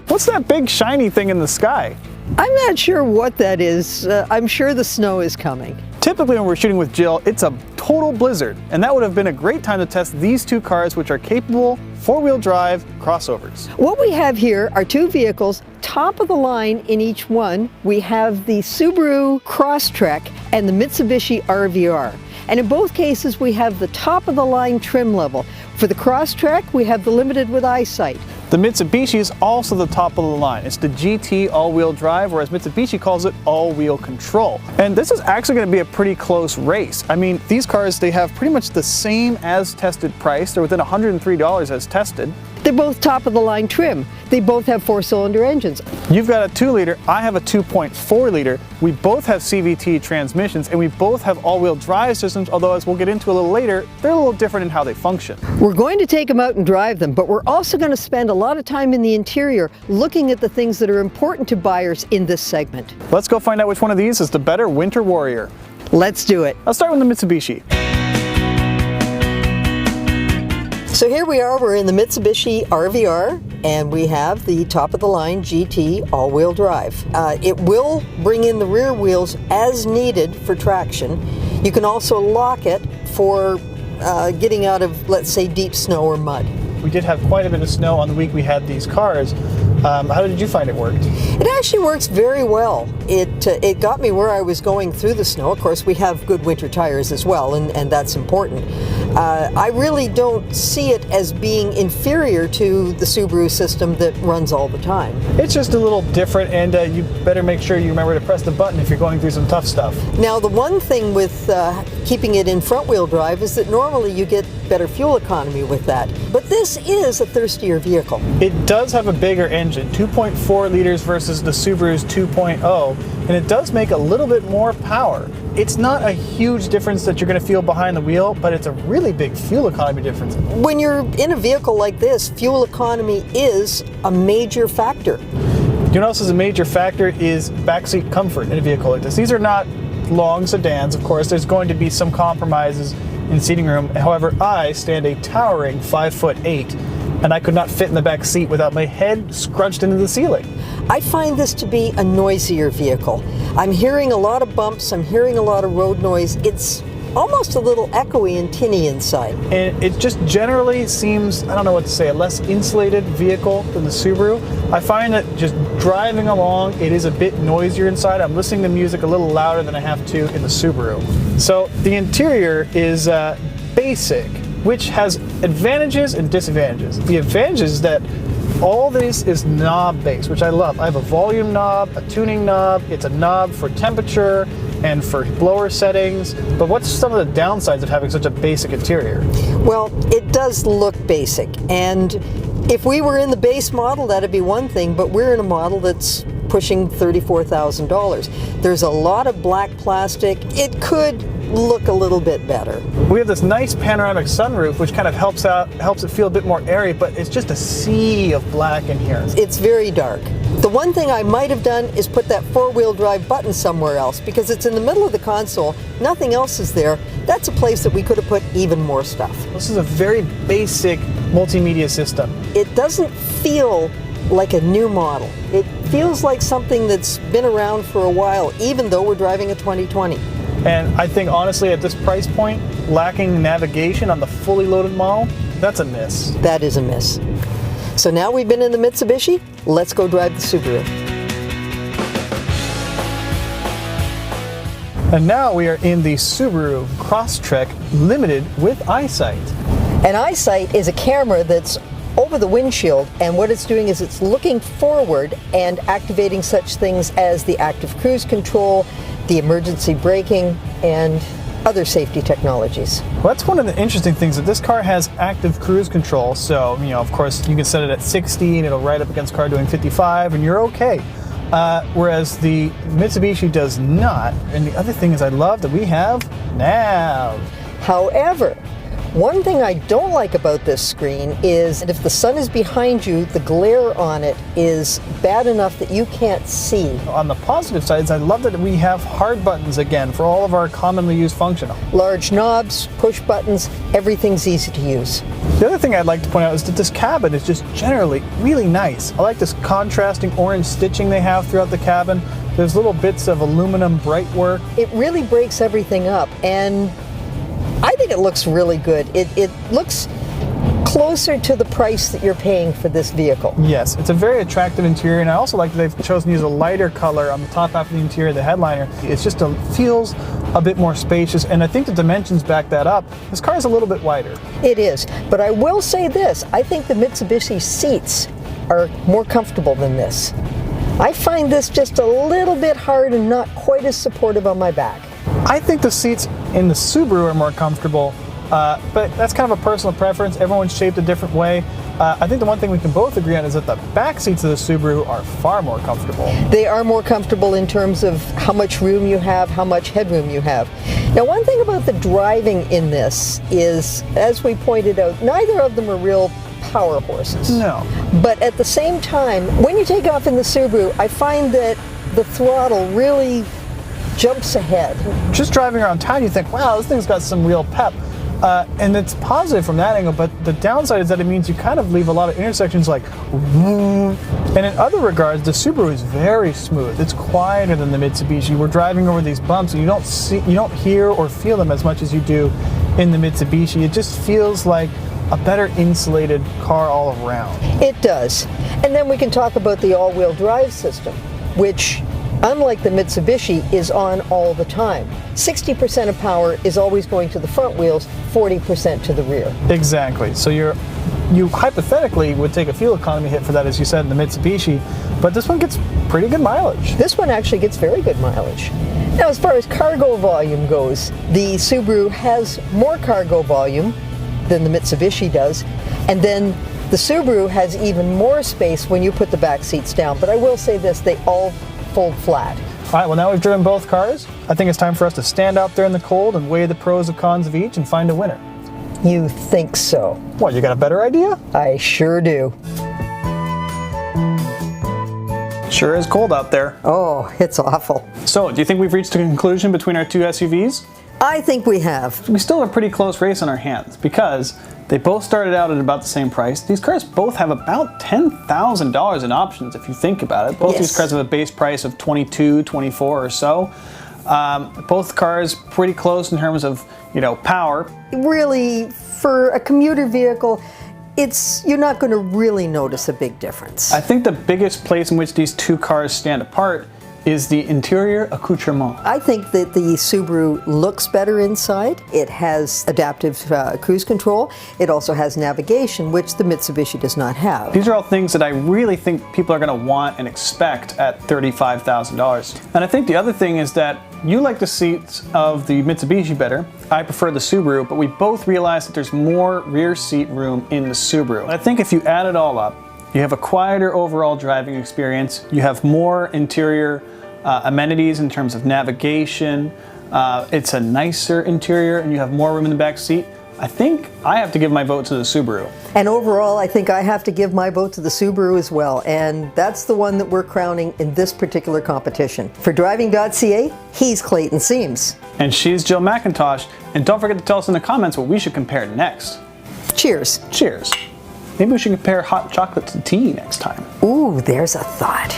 What's that big shiny thing in the sky? I'm not sure what that is. I'm sure the snow is coming. Typically when we're shooting with Jill, it's a total blizzard, and that would have been a great time to test these two cars, which are capable four-wheel drive crossovers. What we have here are two vehicles, top of the line in each one. We have the Subaru Crosstrek and the Mitsubishi RVR. And in both cases, we have the top of the line trim level. For the Crosstrek, we have the limited with eyesight. The Mitsubishi is also the top of the line. It's the GT all-wheel drive, or as Mitsubishi calls it, all-wheel control. And this is actually going to be a pretty close race. I mean, these cars, they have pretty much the same as tested price. They're within $103 as tested. They're both top of the line trim. They both have 4-cylinder engines. You've got a 2-liter, I have a 2.4-liter. We both have CVT transmissions, and we both have all-wheel drive systems, although as we'll get into a little later, they're a little different in how they function. We're going to take them out and drive them, but we're also going to spend a lot of time in the interior looking at the things that are important to buyers in this segment. Let's go find out which one of these is the better winter warrior. Let's do it. I'll start with the Mitsubishi. So here we are, we're in the Mitsubishi RVR, and we have the top-of-the-line GT all-wheel drive. It will bring in the rear wheels as needed for traction. You can also lock it for getting out of, let's say, deep snow or mud. We did have quite a bit of snow on the week we had these cars. How did you find it worked? It actually works very well. It got me where I was going through the snow. Of course, we have good winter tires as well, and that's important. I really don't see it as being inferior to the Subaru system that runs all the time. It's just a little different, and you better make sure you remember to press the button if you're going through some tough stuff. Now, the one thing with keeping it in front-wheel drive is that normally you get better fuel economy with that. But this is a thirstier vehicle. It does have a bigger engine, 2.4 liters versus the Subaru's 2.0, and it does make a little bit more power. It's not a huge difference that you're going to feel behind the wheel, but it's a really big fuel economy difference. When you're in a vehicle like this, fuel economy is a major factor. You know what else is a major factor is backseat comfort in a vehicle like this. These are not long sedans, of course. There's going to be some compromises in seating room. However, I stand a towering 5'8", and I could not fit in the back seat without my head scrunched into the ceiling. I find this to be a noisier vehicle. I'm hearing a lot of bumps, I'm hearing a lot of road noise. It's almost a little echoey and tinny inside. And it just generally seems, I don't know what to say, a less insulated vehicle than the Subaru. I find that just driving along, it is a bit noisier inside. I'm listening to music a little louder than I have to in the Subaru. So the interior is basic, which has advantages and disadvantages. The advantage is that all this is knob-based, which I love. I have a volume knob, a tuning knob, it's a knob for temperature and for blower settings. But what's some of the downsides of having such a basic interior? Well, it does look basic, and if we were in the base model, that'd be one thing, but we're in a model that's pushing $34,000. There's a lot of black plastic. It could look a little bit better. We have this nice panoramic sunroof, which kind of helps it feel a bit more airy, but it's just a sea of black in here. It's very dark. The one thing I might have done is put that four-wheel drive button somewhere else, because it's in the middle of the console, nothing else is there. That's a place that we could have put even more stuff. This is a very basic multimedia system. It doesn't feel like a new model. It feels like something that's been around for a while, even though we're driving a 2020. And I think honestly at this price point, lacking navigation on the fully loaded model, that's a miss. That is a miss. So now we've been in the Mitsubishi, let's go drive the Subaru. And now we are in the Subaru Crosstrek Limited with Eyesight. And Eyesight is a camera that's over the windshield, and what it's doing is it's looking forward and activating such things as the active cruise control, the emergency braking, and other safety technologies. Well, that's one of the interesting things, that this car has active cruise control. So, of course, you can set it at 60 and it'll ride up against a car doing 55 and you're okay. Whereas the Mitsubishi does not. And the other thing is I love that we have nav. However, One thing I don't like about this screen is that if the sun is behind you, the glare on it is bad enough that you can't see. On the positive side, I love that we have hard buttons again for all of our commonly used functions. Large knobs, push buttons, everything's easy to use. The other thing I'd like to point out is that this cabin is just generally really nice. I like this contrasting orange stitching they have throughout the cabin. There's little bits of aluminum bright work. It really breaks everything up, and I think it looks really good. It looks closer to the price that you're paying for this vehicle. Yes, it's a very attractive interior, and I also like that they've chosen to use a lighter color on the top half of the interior of the headliner. It's just feels a bit more spacious, and I think the dimensions back that up. This car is a little bit wider. It is, but I will say this, I think the Mitsubishi seats are more comfortable than this. I find this just a little bit hard and not quite as supportive on my back. I think the seats in the Subaru are more comfortable, but that's kind of a personal preference. Everyone's shaped a different way. I think the one thing we can both agree on is that the back seats of the Subaru are far more comfortable. They are more comfortable in terms of how much room you have, how much headroom you have. Now, one thing about the driving in this is, as we pointed out, neither of them are real power horses. No. But at the same time, when you take off in the Subaru, I find that the throttle really jumps ahead. Just driving around town, you think, wow, this thing's got some real pep. And it's positive from that angle, but the downside is that it means you kind of leave a lot of intersections like, and in other regards, the Subaru is very smooth. It's quieter than the Mitsubishi. We're driving over these bumps and you don't hear or feel them as much as you do in the Mitsubishi. It just feels like a better insulated car all around. It does. And then we can talk about the all-wheel drive system, which, unlike the Mitsubishi, is on all the time. 60% of power is always going to the front wheels, 40% to the rear. Exactly. So you hypothetically would take a fuel economy hit for that, as you said, in the Mitsubishi, but this one gets pretty good mileage. This one actually gets very good mileage. Now, as far as cargo volume goes, the Subaru has more cargo volume than the Mitsubishi does, and then the Subaru has even more space when you put the back seats down. But I will say this, they all fold flat. All right, well, now we've driven both cars. I think it's time for us to stand out there in the cold and weigh the pros and cons of each and find a winner. You think so? What, you got a better idea? I sure do. Sure is cold out there. Oh, it's awful. So, do you think we've reached a conclusion between our two SUVs? I think we have. We still have a pretty close race on our hands because they both started out at about the same price. These cars both have about $10,000 in options if you think about it. Both these cars have a base price of $22,000, $24,000 or so. Both cars pretty close in terms of, power. Really, for a commuter vehicle, you're not going to really notice a big difference. I think the biggest place in which these two cars stand apart is the interior accoutrement. I think that the Subaru looks better inside. It has adaptive cruise control. It also has navigation, which the Mitsubishi does not have. These are all things that I really think people are going to want and expect at $35,000. And I think the other thing is that you like the seats of the Mitsubishi better. I prefer the Subaru, but we both realize that there's more rear seat room in the Subaru. I think if you add it all up, you have a quieter overall driving experience. You have more interior amenities in terms of navigation. It's a nicer interior and you have more room in the back seat. I think I have to give my vote to the Subaru. And overall, I think I have to give my vote to the Subaru as well. And that's the one that we're crowning in this particular competition. For driving.ca, he's Clayton Seams. And she's Jill McIntosh. And don't forget to tell us in the comments what we should compare next. Cheers. Cheers. Maybe we should compare hot chocolate to tea next time. Ooh, there's a thought.